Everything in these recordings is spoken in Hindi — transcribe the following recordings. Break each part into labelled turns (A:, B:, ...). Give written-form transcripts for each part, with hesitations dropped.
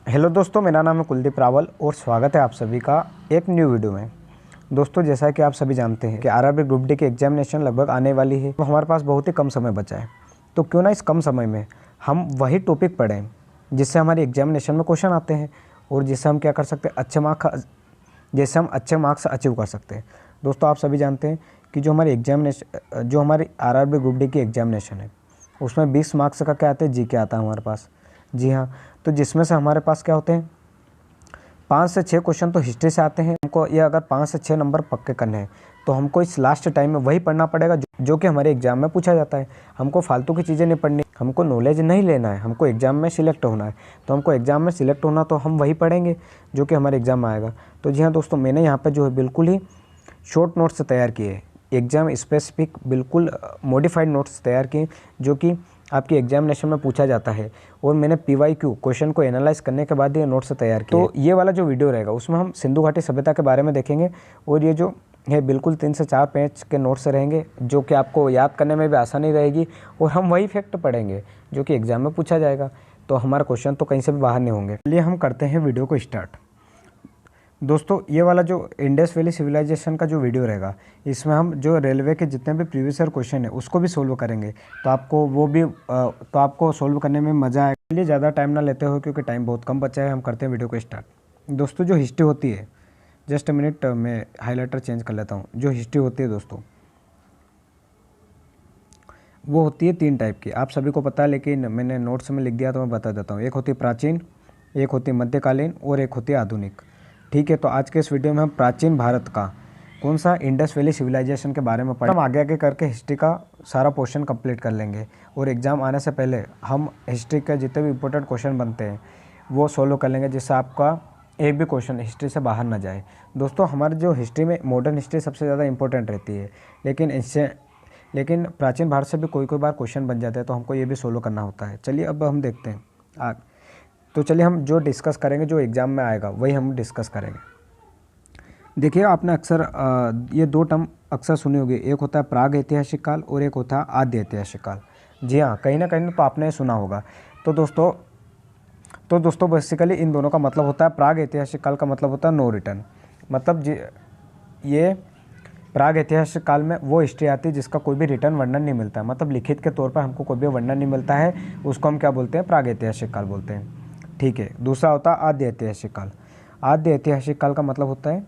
A: हेलो दोस्तों, मेरा नाम है कुलदीप रावल और स्वागत है आप सभी का एक न्यू वीडियो में। दोस्तों, जैसा कि आप सभी जानते हैं कि आरआरबी ग्रुप डी की एग्जामिनेशन लगभग आने वाली है। तो हमारे पास बहुत ही कम समय बचा है, तो क्यों ना इस कम समय में हम वही टॉपिक पढ़ें जिससे हमारी एग्जामिनेशन में क्वेश्चन आते हैं और जिससे हम क्या कर सकते हैं, अच्छे मार्क्स अचीव कर सकते हैं। दोस्तों, आप सभी जानते हैं कि जो हमारी आरआरबी ग्रुप डी की एग्जामिनेशन है उसमें 20 मार्क्स का क्या आता है, जीके आता है हमारे पास। जी हाँ, तो जिसमें से हमारे पास क्या होते हैं, 5 से 6 क्वेश्चन तो हिस्ट्री से आते हैं। हमको ये अगर 5 से 6 नंबर पक्के करने हैं तो हमको इस लास्ट टाइम में वही पढ़ना पड़ेगा जो कि हमारे एग्जाम में पूछा जाता है। हमको फालतू की चीज़ें नहीं पढ़नी, हमको नॉलेज नहीं लेना है, हमको एग्जाम में सिलेक्ट होना है। तो हमको एग्जाम में सिलेक्ट होना तो हम वही पढ़ेंगे जो कि हमारे एग्जाम में आएगा। तो जी हाँ दोस्तों, मैंने यहाँ पर जो है बिल्कुल ही शॉर्ट नोट्स तैयार किए, एग्ज़ाम स्पेसिफिक बिल्कुल मॉडिफाइड नोट्स तैयार किए जो कि आपकी एग्जामिनेशन में पूछा जाता है। और मैंने PYQ क्वेश्चन को एनालाइज करने के बाद ये नोट्स तैयार किए। तो ये वाला जो वीडियो रहेगा उसमें हम सिंधु घाटी सभ्यता के बारे में देखेंगे और ये जो है बिल्कुल 3 से 4 पेज के नोट्स रहेंगे जो कि आपको याद करने में भी आसानी रहेगी और हम वही फैक्ट पढ़ेंगे जो कि एग्जाम में पूछा जाएगा। तो हमारा क्वेश्चन तो कहीं से भी बाहर नहीं होंगे। चलिए हम करते हैं वीडियो को स्टार्ट। दोस्तों, ये वाला जो इंडस वैली सिविलाइजेशन का जो वीडियो रहेगा इसमें हम जो रेलवे के जितने भी प्रीवियस ईयर क्वेश्चन है उसको भी सोल्व करेंगे। तो आपको सोल्व करने में मज़ा आएगा। चलिए ज़्यादा टाइम ना लेते हो क्योंकि टाइम बहुत कम बचा है, हम करते हैं वीडियो को स्टार्ट। दोस्तों, जो हिस्ट्री होती है, जस्ट मिनट मैं हाईलाइटर चेंज कर लेता हूँ। जो हिस्ट्री होती है दोस्तों वो होती है 3 टाइप की। आप सभी को पता है लेकिन मैंने नोट्स में लिख दिया तो मैं बता देता हूँ। एक होती है प्राचीन, एक होती है मध्यकालीन और एक होती है आधुनिक। ठीक है, तो आज के इस वीडियो में हम प्राचीन भारत का कौन सा इंडस वैली सिविलाइजेशन के बारे में पढ़ें। हम आगे आगे करके हिस्ट्री का सारा पोर्शन कंप्लीट कर लेंगे और एग्ज़ाम आने से पहले हम हिस्ट्री के जितने भी इंपॉर्टेंट क्वेश्चन बनते हैं वो सोल्व कर लेंगे जिससे आपका एक भी क्वेश्चन हिस्ट्री से बाहर ना जाए। दोस्तों, हमारे जो हिस्ट्री में मॉडर्न हिस्ट्री सबसे ज़्यादा इंपॉर्टेंट रहती है, लेकिन प्राचीन भारत से भी कोई बार क्वेश्चन बन जाते हैं तो हमको ये भी सोल्व करना होता है। चलिए अब हम देखते हैं तो चलिए हम जो डिस्कस करेंगे, जो एग्ज़ाम में आएगा वही हम डिस्कस करेंगे। देखिए, आपने अक्सर ये 2 टर्म अक्सर सुने होंगे, एक होता है प्राग ऐतिहासिक काल और एक होता है आद्य ऐतिहासिक काल। जी हाँ, कहीं ना कहीं तो आपने सुना होगा। तो दोस्तों बेसिकली इन दोनों का मतलब होता है, प्राग ऐतिहासिक काल का मतलब होता है नो रिटर्न। मतलब ये प्राग ऐतिहासिक काल में वो हिस्ट्री आती है जिसका कोई भी रिटर्न वर्णन नहीं मिलता है, मतलब लिखित के तौर पर हमको कोई भी वर्णन नहीं मिलता है, उसको हम क्या बोलते हैं, प्राग ऐतिहासिक काल बोलते हैं। ठीक है, दूसरा होता है आद्य ऐतिहासिक काल। आद्य ऐतिहासिक काल का मतलब होता है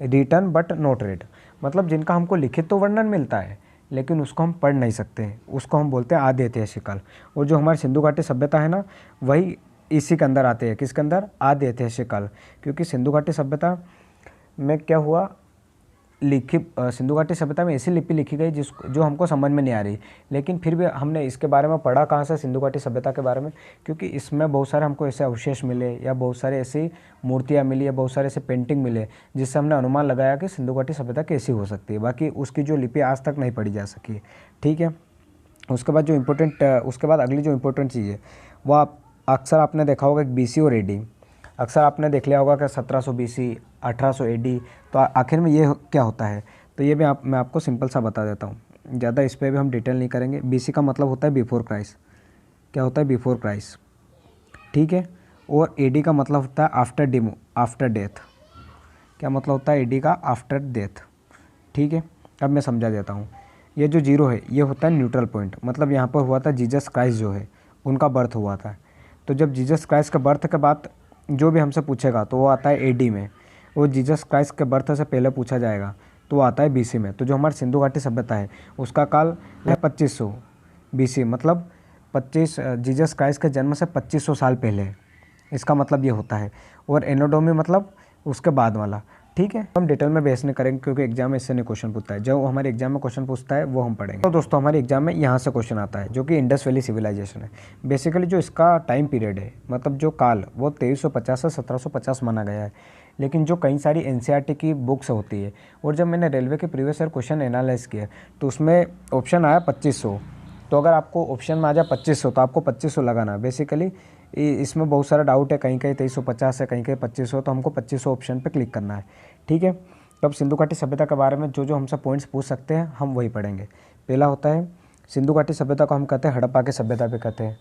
A: रिटर्न बट नॉट रेड, मतलब जिनका हमको लिखित तो वर्णन मिलता है लेकिन उसको हम पढ़ नहीं सकते, उसको हम बोलते हैं आद्य ऐतिहासिक काल। और जो हमारी सिंधु घाटी सभ्यता है ना, वही इसी के अंदर आते हैं। किसके अंदर? आद्य ऐतिहासिक काल। क्योंकि सिंधु घाटी सभ्यता में क्या हुआ, सिंधु घाटी सभ्यता में ऐसी लिपि लिखी गई जो हमको समझ में नहीं आ रही, लेकिन फिर भी हमने इसके बारे में पढ़ा कहाँ से, सिंधु घाटी सभ्यता के बारे में, क्योंकि इसमें बहुत सारे हमको ऐसे अवशेष मिले या बहुत सारे ऐसी मूर्तियाँ मिली या बहुत सारे ऐसे पेंटिंग मिले जिससे हमने अनुमान लगाया कि सिंधु घाटी सभ्यता कैसी हो सकती है। बाकी उसकी जो लिपि आज तक नहीं पढ़ी जा सकी। ठीक है, उसके बाद अगली जो इम्पोर्टेंट चीज़ है वो अक्सर आपने देखा होगा कि BC और AD। अक्सर आपने देख लिया होगा कि 1700 BC, 1800 AD। तो आखिर में ये क्या होता है, तो ये भी मैं आपको सिंपल सा बता देता हूँ, ज़्यादा इस पर भी हम डिटेल नहीं करेंगे। BC का मतलब होता है बिफोर क्राइस्ट। क्या होता है? Before Christ. ठीक है, और AD का मतलब होता है आफ्टर डेथ। क्या मतलब होता है AD का? After death. ठीक है, अब मैं समझा देता हूँ। ये जो 0 है ये होता है न्यूट्रल पॉइंट, मतलब यहाँ पर हुआ था जीसस क्राइस्ट जो है उनका बर्थ हुआ था। तो जब जीसस क्राइस्ट के बर्थ के बाद जो भी हमसे पूछेगा तो वो आता है AD में, वो जीसस क्राइस्ट के बर्थ से पहले पूछा जाएगा तो वो आता है BC में। तो जो हमारी सिंधु घाटी सभ्यता है उसका काल है 2500 BC, मतलब जीसस क्राइस्ट के जन्म से 2500 साल पहले, इसका मतलब ये होता है। और एनोडोमी मतलब उसके बाद वाला। ठीक है, हम डिटेल में बहस नहीं करेंगे क्योंकि एग्जाम में इससे नहीं क्वेश्चन पूछता है। जो हमारे एग्जाम में क्वेश्चन पूछता है वो हम पढ़ेंगे। तो दोस्तों, हमारे एग्जाम में यहाँ से क्वेश्चन आता है जो कि इंडस वैली सिविलाइजेशन है। बेसिकली जो इसका टाइम पीरियड है, मतलब जो काल, वो 2350 से 1750 माना गया है। लेकिन जो कई सारी NCERT की बुक्स होती है और जब मैंने रेलवे के प्रीवियस ईयर क्वेश्चन एनालाइज किया तो उसमें ऑप्शन आया 2500। तो अगर आपको ऑप्शन में आ जाए 2500 तो आपको 2500 लगाना। बेसिकली इसमें बहुत सारा डाउट है, कहीं कहीं 2350 है, कहीं कहीं 2500, तो हमको 2500 ऑप्शन पे क्लिक करना है। ठीक है, तो अब सिंधु घाटी सभ्यता के बारे में जो हमसे पॉइंट्स पूछ सकते हैं हम वही पढ़ेंगे। पहला होता है सिंधु घाटी सभ्यता को हम कहते हैं हड़प्पा की सभ्यता भी कहते हैं।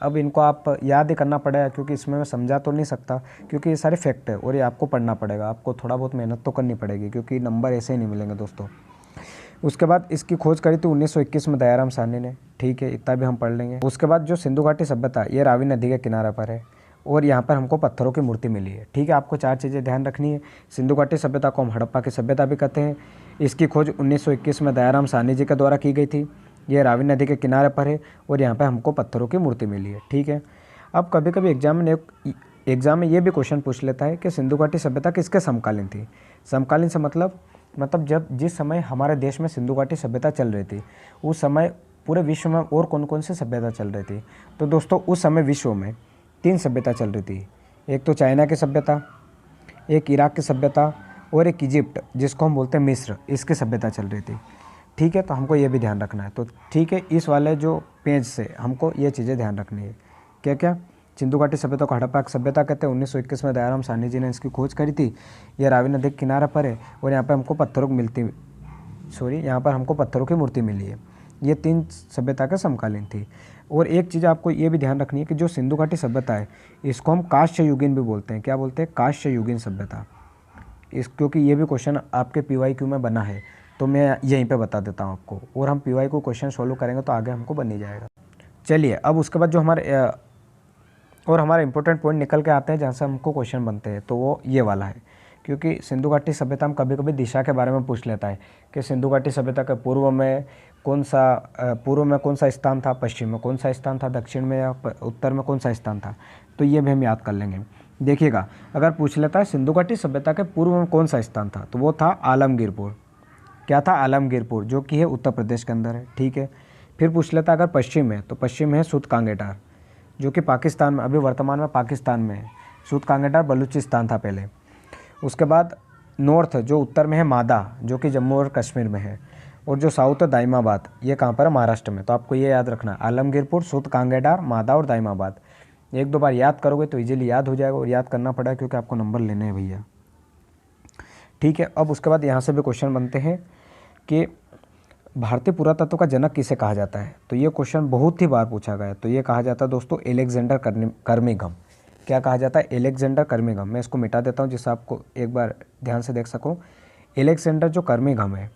A: अब इनको आप याद ही करना पड़ेगा, क्योंकि इसमें मैं समझा तो नहीं सकता, क्योंकि ये सारे फैक्ट है और ये आपको पढ़ना पड़ेगा, आपको थोड़ा बहुत मेहनत तो करनी पड़ेगी, क्योंकि नंबर ऐसे ही नहीं मिलेंगे दोस्तों। उसके बाद इसकी खोज करी थी 1921 में दयाराम साहनी ने, ठीक है, इतना भी हम पढ़ लेंगे। उसके बाद जो सिंधु घाटी सभ्यता, ये रावी नदी के किनारे पर है और यहाँ पर हमको पत्थरों की मूर्ति मिली है, ठीक है। आपको 4 चीज़ें ध्यान रखनी है। सिंधु घाटी सभ्यता को हम हड़प्पा की सभ्यता भी कहते हैं। इसकी खोज 1921 में दयाराम साहनी जी के द्वारा की गई थी। ये रावी नदी के किनारे पर है और यहाँ पर हमको पत्थरों की मूर्ति मिली है, ठीक है। अब कभी कभी एग्जाम में ये भी क्वेश्चन पूछ लेता है कि सिंधु घाटी सभ्यता किसके समकालीन थी। समकालीन से मतलब जिस समय हमारे देश में सिंधु घाटी सभ्यता चल रही थी, उस समय पूरे विश्व में और कौन कौन सी सभ्यता चल रही थी। तो दोस्तों उस समय विश्व में 3 सभ्यता चल रही थी। एक तो चाइना की सभ्यता, एक इराक की सभ्यता और एक इजिप्ट, जिसको हम बोलते हैं मिस्र, इसकी सभ्यता चल रही थी, ठीक है। तो हमको ये भी ध्यान रखना है। तो ठीक है, इस वाले जो पेज से हमको ये चीज़ें ध्यान रखनी है। क्या क्या? सिंधु घाटी सभ्यता को हड़प्पा की सभ्यता कहते हैं। 1921 में दयाराम साहनी जी ने इसकी खोज करी थी। यह रावी नदी के किनारे पर है और यहाँ पर हमको पत्थरों की मूर्ति मिली है। ये 3 सभ्यता के समकालीन थी। और एक चीज़ आपको ये भी ध्यान रखनी है कि जो सिंधु घाटी सभ्यता है, इसको हम कांस्य युगीन भी बोलते हैं। क्या बोलते हैं? कांस्य युगीन सभ्यता। क्योंकि ये भी क्वेश्चन आपके PYQ में बना है, तो मैं यहीं पे बता देता हूँ आपको, और हम PYQ क्वेश्चन सॉल्व करेंगे तो आगे हमको बन ही जाएगा। चलिए, अब उसके बाद जो हमारे इंपॉर्टेंट पॉइंट निकल के आते हैं जहाँ से हमको क्वेश्चन बनते हैं, तो वो ये वाला है। क्योंकि सिंधु घाटी सभ्यता में कभी कभी दिशा के बारे में पूछ लेता है कि सिंधु घाटी सभ्यता के पूर्व में कौन सा स्थान था, पश्चिम में कौन सा स्थान था, दक्षिण में या उत्तर में कौन सा स्थान था। तो ये भी हम याद कर लेंगे। देखिएगा, अगर पूछ लेता है सिंधु घाटी सभ्यता के पूर्व में कौन सा स्थान था, तो वो था आलमगीरपुर। क्या था? आलमगीरपुर, जो कि है उत्तर प्रदेश के अंदर है, ठीक है। फिर पूछ लेता अगर पश्चिम में, तो पश्चिम है सूत कांगेटार, जो कि पाकिस्तान में, अभी वर्तमान में पाकिस्तान में है। सूत कांगेटार बलूचिस्तान था पहले। उसके बाद नॉर्थ, जो उत्तर में है मादा, जो कि जम्मू और कश्मीर में है। और जो साउथ है दाइमाबाद, ये कहाँ पर है? महाराष्ट्र में। तो आपको ये याद रखना है, आलमगीरपुर, सूत कांगेटार, मादा और दाइमाबाद। 1-2 बार याद करोगे तो इजीली याद हो जाएगा, और याद करना पड़ेगा क्योंकि आपको नंबर लेने हैं भैया, ठीक है। अब उसके बाद यहाँ से भी क्वेश्चन बनते हैं कि भारतीय पुरातत्व का जनक किसे कहा जाता है। तो ये क्वेश्चन बहुत ही बार पूछा गया है। तो ये कहा जाता है दोस्तों एलेक्जेंडर कर्मिघम। क्या कहा जाता है? एलेक्जेंडर कर्मिघम। मैं इसको मिटा देता हूँ जिससे आपको एक बार ध्यान से देख सको। एलेक्जेंडर जो कर्मिघम है,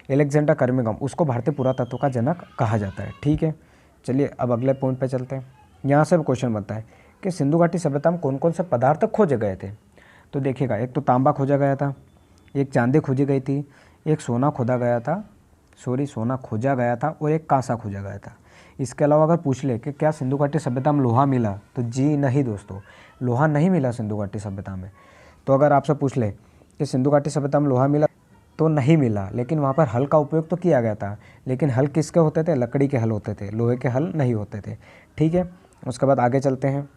A: एलेक्जेंडर कर्मिघम, उसको भारतीय पुरातत्व का जनक कहा जाता है, ठीक है। चलिए अब अगले पॉइंट पे चलते हैं। यहाँ से भी क्वेश्चन बनता है कि सिंधु घाटी सभ्यता में कौन कौन से पदार्थ खोजे गए थे। तो देखिएगा, एक तो तांबा खोजा गया था, एक चांदी खोजी गई थी, एक सोना खोजा गया था और एक कांसा खोजा गया था। इसके अलावा अगर पूछ ले कि क्या सिंधु घाटी सभ्यता में लोहा मिला, तो जी नहीं दोस्तों, लोहा नहीं मिला सिंधु घाटी सभ्यता में। तो अगर आपसे पूछ ले कि सिंधु घाटी सभ्यता में लोहा मिला, तो नहीं मिला, लेकिन वहाँ पर हल का उपयोग तो किया गया था। लेकिन हल किसके होते थे? लकड़ी के हल होते थे, लोहे के हल नहीं होते थे, ठीक है। उसके बाद आगे चलते हैं।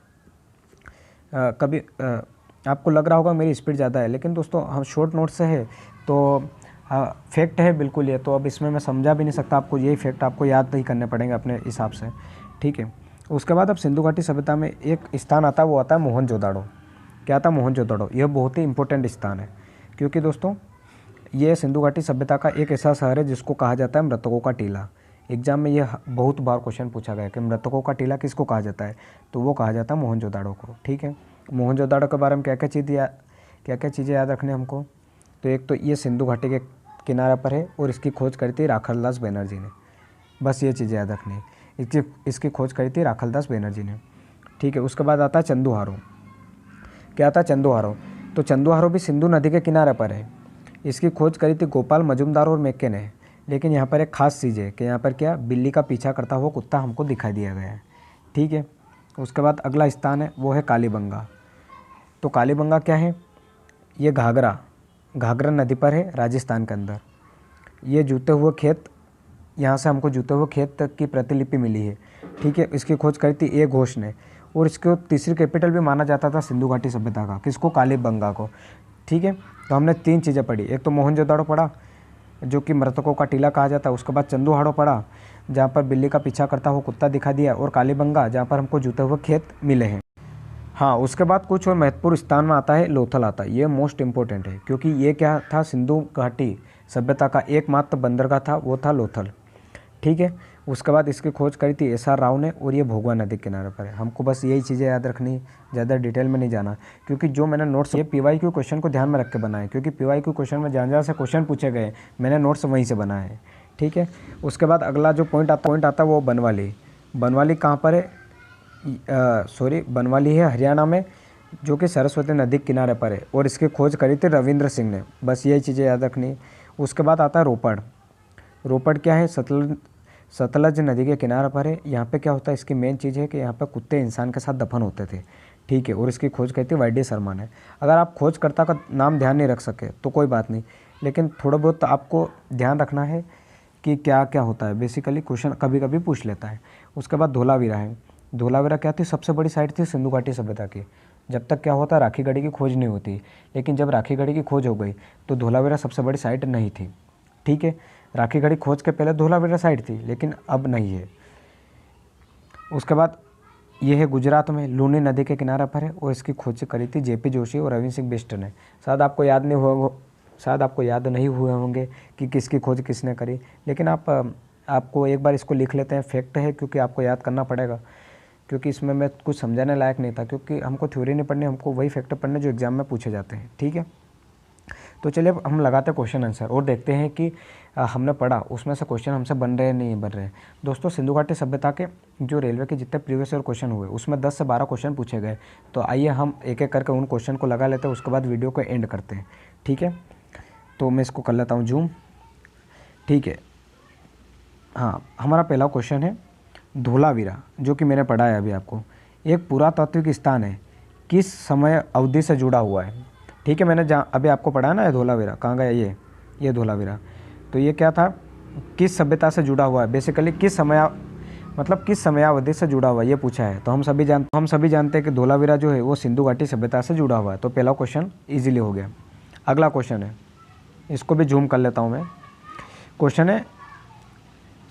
A: आपको लग रहा होगा मेरी स्पीड ज़्यादा है, लेकिन दोस्तों हम शॉर्ट नोट से है तो फैक्ट है बिल्कुल ये। तो अब इसमें मैं समझा भी नहीं सकता आपको, यही फैक्ट आपको याद नहीं करने पड़ेंगे अपने हिसाब से, ठीक है। उसके बाद अब सिंधु घाटी सभ्यता में एक स्थान आता है, वो आता है मोहनजोदाड़ो। क्या आता है? मोहनजोदाड़ो। यह बहुत ही इंपॉर्टेंट स्थान है, क्योंकि दोस्तों ये सिंधु घाटी सभ्यता का एक ऐसा शहर है जिसको कहा जाता है मृतकों का टीला। एग्जाम में यह बहुत बार क्वेश्चन पूछा गया कि मृतकों का टीला किसको कहा जाता है, तो वो कहा जाता है मोहनजोदाड़ो को, ठीक है। मोहनजोदाड़ो के बारे में क्या क्या चीज़ें याद रखनी हमको। तो एक तो ये सिंधु घाटी के किनारे पर है और इसकी खोज करी थी राखालदास बनर्जी ने, बस ये चीज़ें याद रखनी है। इसकी खोज करी थी राखालदास बनर्जी ने, ठीक है। उसके बाद आता है चंदुहारो। क्या आता है? चंदुहारो। तो चंदुहारो भी सिंधु नदी के किनारे पर है। इसकी खोज करी थी गोपाल मजुमदार और मैके ने। लेकिन यहाँ पर एक खास चीज़ है कि यहाँ पर क्या, बिल्ली का पीछा करता हुआ कुत्ता हमको दिखाई दिया गया है, ठीक है। उसके बाद अगला स्थान है वो है कालीबंगा। तो कालीबंगा क्या है? ये घाघरा नदी पर है, राजस्थान के अंदर। ये जूते हुए खेत, यहाँ से हमको जूते हुए खेत की प्रतिलिपि मिली है, ठीक है। इसकी खोज करी थी ए घोष ने, और इसको तीसरी कैपिटल भी माना जाता था सिंधु घाटी सभ्यता का। किसको? कालीबंगा को, ठीक है। तो हमने 3 चीज़ें पढ़ी। एक तो मोहनजोदाड़ो पढ़ा, जो कि मृतकों का टीला कहा जाता है। उसके बाद चंदुहाड़ो पढ़ा, जहाँ पर बिल्ली का पीछा करता हुआ कुत्ता दिखा दिया, और कालीबंगा, जहाँ पर हमको जूते हुए खेत मिले हैं। हाँ, उसके बाद कुछ और महत्वपूर्ण स्थान में आता है लोथल आता है। ये मोस्ट इम्पोर्टेंट है, क्योंकि ये क्या था, सिंधु घाटी सभ्यता का एकमात्र बंदरगाह था, वो था लोथल, ठीक है। उसके बाद इसकी खोज करी थी SR राव ने और ये भोगवा नदी के किनारे पर है। हमको बस यही चीज़ें याद रखनी, ज़्यादा डिटेल में नहीं जाना, क्योंकि जो मैंने नोट्स ये PYQ क्वेश्चन को ध्यान में रख के बनाए, क्योंकि PYQ क्वेश्चन में जहाँ से क्वेश्चन पूछे गए मैंने नोट्स वहीं से बनाए हैं। ठीक है, उसके बाद अगला जो पॉइंट आता है वो बनवाली। बनवाली कहाँ पर है? बनवाली है हरियाणा में, जो कि सरस्वती नदी के किनारे पर है और इसकी खोज करी थी रविंद्र सिंह ने। बस यही चीज़ें याद रखनी। उसके बाद आता है रोपड़। रोपड़ क्या है? सतलज नदी के किनारे पर है। यहाँ पे क्या होता है, इसकी मेन चीज़ है कि यहाँ पे कुत्ते इंसान के साथ दफन होते थे। ठीक है, और इसकी खोज करी थी YD शर्मा ने। अगर आप खोजकर्ता का नाम ध्यान नहीं रख सके तो कोई बात नहीं, लेकिन थोड़ा बहुत आपको ध्यान रखना है कि क्या क्या होता है। बेसिकली क्वेश्चन कभी कभी पूछ लेता है। उसके बाद धोलावीरा है। धोलावीरा क्या थी? सबसे बड़ी साइट थी सिंधु घाटी सभ्यता की। जब तक क्या होता, राखी गढ़ी की खोज नहीं होती, लेकिन जब राखी गढ़ी की खोज हो गई तो धोलावीरा सबसे बड़ी साइट नहीं थी। ठीक है, राखी गढ़ी खोज के पहले धोलावीरा साइट थी, लेकिन अब नहीं है। उसके बाद ये है गुजरात में, लूनी नदी के किनारे पर है और इसकी खोज करी थी JP जोशी और रविंद्र सिंह बिष्ट ने। शायद आपको याद नहीं हुए होंगे कि किसकी खोज किसने करी, लेकिन आपको एक बार इसको लिख लेते हैं। फैक्ट है, क्योंकि आपको याद करना पड़ेगा, क्योंकि इसमें मैं कुछ समझाने लायक नहीं था, क्योंकि हमको थ्योरी नहीं पढ़नी, हमको वही फैक्ट पढ़ने जो एग्जाम में पूछे जाते हैं। ठीक है, तो चलिए हम लगाते हैं क्वेश्चन आंसर और देखते हैं कि हमने पढ़ा उसमें से क्वेश्चन हमसे बन रहे हैं नहीं बन रहे हैं। दोस्तों, सिंधु घाटी सभ्यता के जो रेलवे के जितने प्रीवियस ईयर क्वेश्चन हुए उसमें 10 से 12 क्वेश्चन पूछे गए। तो आइए हम एक एक करके उन क्वेश्चन को लगा लेते हैं, उसके बाद वीडियो को एंड करते हैं। ठीक है, तो मैं इसको कर लेता हूँ जूम। ठीक है, हाँ, हमारा पहला क्वेश्चन है धोलावीरा, जो कि मैंने पढ़ा है अभी आपको। एक पुरातात्विक स्थान है, किस समय अवधि से जुड़ा हुआ है? ठीक है, मैंने जहाँ अभी आपको पढ़ा ना, ये धोलावीरा कहाँ गया? ये धोलावीरा। तो ये क्या था? किस सभ्यता से जुड़ा हुआ है? बेसिकली किस समयावधि से जुड़ा हुआ है, ये पूछा है। तो हम सभी जानते हैं कि धोलावीरा जो है वो सिंधु घाटी सभ्यता से जुड़ा हुआ है। तो पहला क्वेश्चन ईजिली हो गया। अगला क्वेश्चन है, इसको भी जूम कर लेता हूँ मैं। क्वेश्चन है,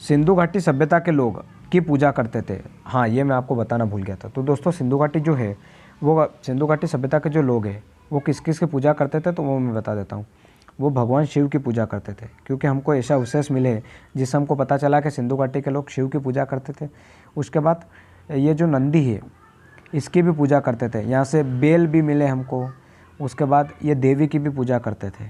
A: सिंधु घाटी सभ्यता के लोग की पूजा करते थे। हाँ, ये मैं आपको बताना भूल गया था। तो दोस्तों, सिंधु घाटी जो है वो सिंधु घाटी सभ्यता के जो लोग हैं वो किस किस की पूजा करते थे, तो वो मैं बता देता हूँ। वो भगवान शिव की पूजा करते थे, क्योंकि हमको ऐसा अवशेष मिले जिससे हमको पता चला कि सिंधु घाटी के लोग शिव की पूजा करते थे। उसके बाद ये जो नंदी है इसकी भी पूजा करते थे, यहाँ से बेल भी मिले हमको। उसके बाद ये देवी की भी पूजा करते थे।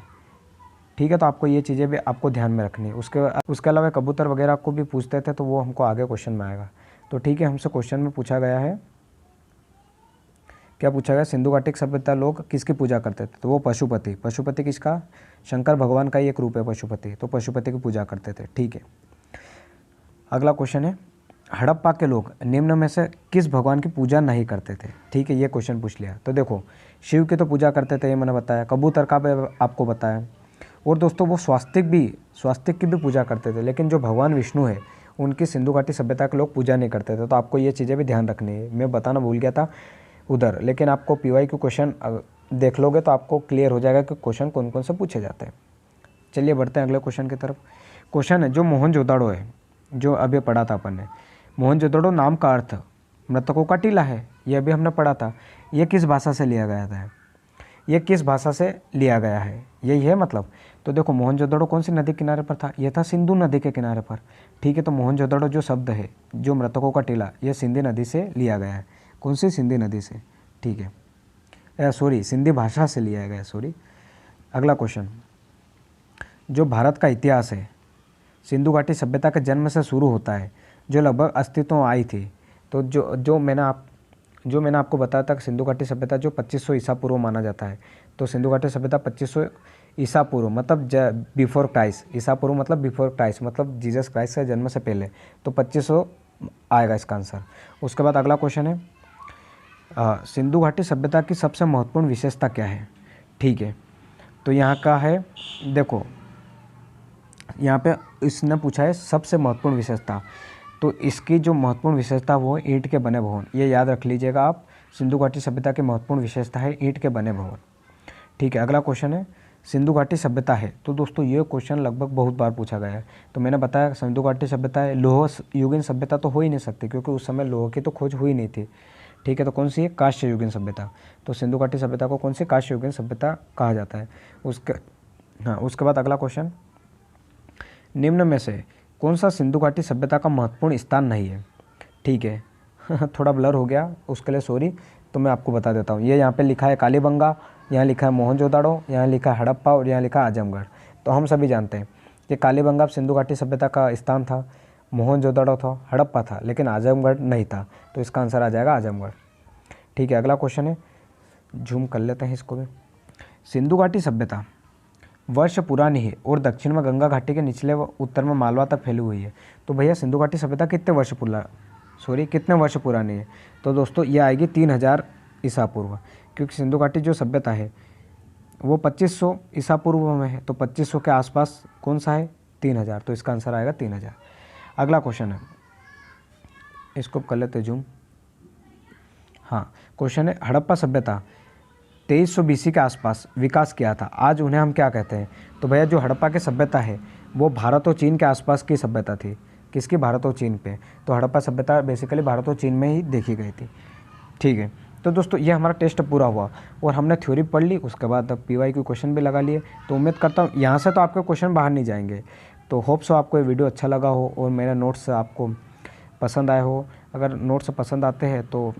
A: ठीक है, तो आपको ये चीज़ें भी आपको ध्यान में रखनी है। उसके अलावा कबूतर वगैरह को भी पूछते थे, तो वो हमको आगे क्वेश्चन में आएगा। तो ठीक है, हमसे क्वेश्चन में पूछा गया है, क्या पूछा गया? सिंधु घाटी सभ्यता लोग किसकी पूजा करते थे? तो वो पशुपति। पशुपति किसका? शंकर भगवान का ही एक रूप है पशुपति। तो पशुपति की पूजा करते थे। ठीक है, अगला क्वेश्चन है, हड़प्पा के लोग निम्न में से किस भगवान की पूजा नहीं करते थे? ठीक है, ये क्वेश्चन पूछ लिया। तो देखो, शिव की तो पूजा करते थे, ये मैंने बताया। कबूतर का भी आपको बताया। और दोस्तों, वो स्वास्तिक की भी पूजा करते थे, लेकिन जो भगवान विष्णु है उनकी सिंधु घाटी सभ्यता के लोग पूजा नहीं करते थे। तो आपको ये चीज़ें भी ध्यान रखनी है। मैं बताना भूल गया था उधर, लेकिन आपको PYQ क्वेश्चन देख लोगे तो आपको क्लियर हो जाएगा कि क्वेश्चन कौन कौन से पूछे जाते हैं। चलिए बढ़ते हैं अगले क्वेश्चन की तरफ। क्वेश्चन है, जो मोहनजोदड़ो है, जो अभी पढ़ा था अपन ने, मोहनजोदड़ो नाम का अर्थ मृतकों का टीला है। ये अभी हमने पढ़ा था। ये किस भाषा से लिया गया था? ये किस भाषा से लिया गया है? यही है मतलब। तो देखो, मोहनजोदड़ो कौन सी नदी किनारे पर था? ये था सिंधु नदी के किनारे पर। ठीक है, तो मोहनजोदड़ो जो शब्द है, जो मृतकों का टीला, ये सिंधी नदी से लिया गया है। कौन सी? सिंधी नदी से। ठीक है, सिंधी भाषा से लिया गया है। अगला क्वेश्चन, जो भारत का इतिहास है सिंधु घाटी सभ्यता के जन्म से शुरू होता है, जो लगभग अस्तित्व में आई थी। तो जो मैंने आपको बताया था कि सिंधु घाटी सभ्यता जो 2500 ईसा पूर्व माना जाता है। तो सिंधु घाटी सभ्यता 2500 ईसा पूर्व मतलब बिफोर क्राइस्ट। ईसा पूर्व मतलब बिफोर क्राइस्ट, मतलब जीसस क्राइस्ट के जन्म से पहले। तो 2500 आएगा इसका आंसर। उसके बाद अगला क्वेश्चन है, सिंधु घाटी सभ्यता की सबसे महत्वपूर्ण विशेषता क्या है? ठीक है, तो यहाँ का है, देखो यहाँ पे इसने पूछा है सबसे महत्वपूर्ण विशेषता। तो इसकी जो महत्वपूर्ण विशेषता वो है ईंट के बने भवन। ये याद रख लीजिएगा आप, सिंधु घाटी सभ्यता की महत्वपूर्ण विशेषता है ईंट के बने भवन। ठीक है, अगला क्वेश्चन है, सिंधु घाटी सभ्यता है। तो दोस्तों, ये क्वेश्चन लगभग बहुत बार पूछा गया है। तो मैंने बताया सिंधु घाटी सभ्यता है, लोह युगीन सभ्यता तो हो ही नहीं सकती, क्योंकि उस समय लोह की तो खोज हुई नहीं थी। ठीक है, तो कौन सी है? कांस्य युगीन सभ्यता। तो सिंधु घाटी सभ्यता को कौन सी? कांस्य युगीन सभ्यता कहा जाता है। उसके बाद अगला क्वेश्चन, निम्न में से कौन सा सिंधु घाटी सभ्यता का महत्वपूर्ण स्थान नहीं है? ठीक है थोड़ा ब्लर हो गया, उसके लिए सॉरी। तो मैं आपको बता देता हूँ, ये यहाँ पे लिखा है कालीबंगा, यहाँ लिखा है मोहनजोदाड़ो, यहाँ लिखा है हड़प्पा और यहाँ लिखा है आजमगढ़। तो हम सभी जानते हैं कि कालीबंगा सिंधु घाटी सभ्यता का स्थान था, मोहनजोदाड़ो था, हड़प्पा था, लेकिन आजमगढ़ नहीं था। तो इसका आंसर आ जाएगा आजमगढ़। ठीक है, अगला क्वेश्चन है, जूम कर लेते हैं इसको भी। सिंधु घाटी सभ्यता वर्ष पुरानी है और दक्षिण में गंगा घाटी के निचले व उत्तर में मालवा तक फैली हुई है। तो भैया सिंधु घाटी सभ्यता कितने वर्ष पुरानी है? तो दोस्तों ये आएगी 3000 ईसा पूर्व, क्योंकि सिंधु घाटी जो सभ्यता है वो 2500 ईसा पूर्व में है। तो 2500 के आसपास कौन सा है? 3000। तो इसका आंसर आएगा 3000। अगला क्वेश्चन है, इसको कर लेते जूम। हाँ, क्वेश्चन है, हड़प्पा सभ्यता 2300 BC के आसपास विकास किया था, आज उन्हें हम क्या कहते हैं? तो भैया जो हड़प्पा की सभ्यता है वो भारत और चीन के आसपास की सभ्यता थी। किसकी? भारत और चीन पे। तो हड़प्पा सभ्यता बेसिकली भारत और चीन में ही देखी गई थी। ठीक है, तो दोस्तों ये हमारा टेस्ट पूरा हुआ और हमने थ्योरी पढ़ ली, उसके बाद PYQ क्वेश्चन भी लगा लिए। तो उम्मीद करता हूँ यहाँ से तो आपके क्वेश्चन बाहर नहीं जाएंगे। तो होप सो आपको ये वीडियो अच्छा लगा हो और मेरे नोट्स आपको पसंद आए हो। अगर नोट्स पसंद आते हैं तो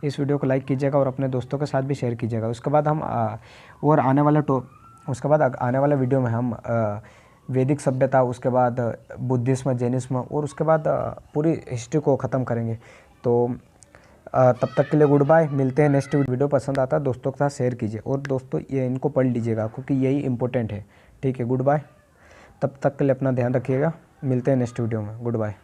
A: इस वीडियो को लाइक कीजिएगा और अपने दोस्तों के साथ भी शेयर कीजिएगा। उसके बाद हम आने वाले वीडियो में हम वैदिक सभ्यता, उसके बाद बुद्धिज्म, जैनिज्म और उसके बाद पूरी हिस्ट्री को ख़त्म करेंगे। तो तब तक के लिए गुड बाय, मिलते हैं नेक्स्ट वीडियो। पसंद आता है दोस्तों के साथ शेयर कीजिए और दोस्तों ये इनको पढ़ लीजिएगा क्योंकि यही इंपॉर्टेंट है। ठीक है, गुड बाय, तब तक के लिए अपना ध्यान रखिएगा, मिलते हैं नेक्स्ट वीडियो में, गुड बाय।